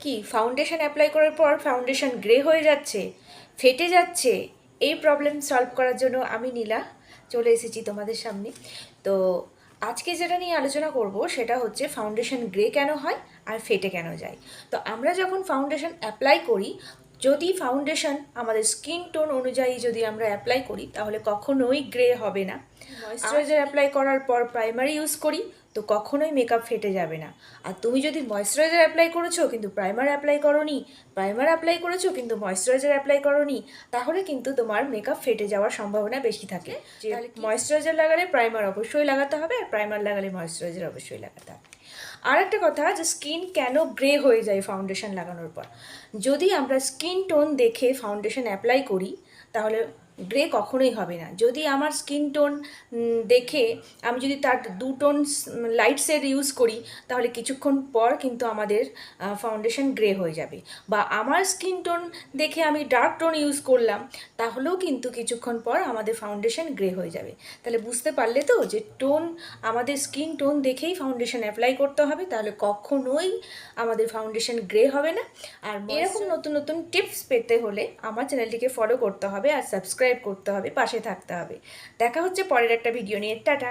কি foundation apply করার পর ফাউন্ডেশন গ্রে হয়ে যাচ্ছে, ফেটে যাচ্ছে? এই প্রবলেম সলভ করার জন্য আমি নীলা চলে এসেছি তোমাদের সামনে। তো আজকে যেটা নিয়ে আলোচনা করব সেটা হচ্ছে ফাউন্ডেশন গ্রে কেন হয় আর ফেটে কেন যায়। তো আমরা যখন ফাউন্ডেশন অ্যাপ্লাই করি, যদি ফাউন্ডেশন আমাদের স্কিন টোন অনুযায়ী যদি আমরা অ্যাপ্লাই করি তাহলে কখনোই গ্রে হবে না। ময়েশ্চারাইজার অ্যাপ্লাই করার পর প্রাইমার ইউজ করি তো কখনোই মেকআপ ফেটে যাবে না। আর তুমি যদি ময়েশ্চারাইজার অ্যাপ্লাই করেছো কিন্তু প্রাইমার অ্যাপ্লাই করোনি, প্রাইমার অ্যাপ্লাই করেছো কিন্তু ময়েশ্চারাইজার অ্যাপ্লাই করোনি, তাহলে কিন্তু তোমার মেকআপ ফেটে যাওয়ার সম্ভাবনা বেশি থাকে। যে ময়েশ্চারাইজার লাগালে প্রাইমার অবশ্যই লাগাতে হবে, আর প্রাইমার লাগালে ময়েশ্চারাইজার অবশ্যই লাগাতে হবে। আর একটা কথা, যে স্কিন কেন গ্রে হয়ে যায় ফাউন্ডেশন লাগানোর পর। যদি আমরা স্কিন টোন দেখে ফাউন্ডেশন অ্যাপ্লাই করি তাহলে গ্রে কখনোই হবে না। যদি আমার স্কিন টোন দেখে আমি যদি তার 2 টোন লাইট শেড ইউজ করি তাহলে কিছুক্ষণ পর কিন্তু আমাদের ফাউন্ডেশন গ্রে হয়ে যাবে। বা আমার স্কিন টোন দেখে আমি ডার্ক টোন ইউজ করলাম তাহলেও কিন্তু কিছুক্ষণ পর আমাদের ফাউন্ডেশন গ্রে হয়ে যাবে। তাহলে বুঝতে পারলে তো যে টোন, আমাদের স্কিন টোন দেখেই ফাউন্ডেশন অ্যাপ্লাই করতে হবে, তাহলে কখনোই আমাদের ফাউন্ডেশন গ্রে হবে না। আর এরকম নতুন নতুন টিপস পেতে হলে আমার চ্যানেলটিকে ফলো করতে হবে আর সাবস্ক্রাইব করতে হবে, পাশে থাকতে হবে। দেখা হচ্ছে পরের একটা ভিডিও নিয়ে। টাটা।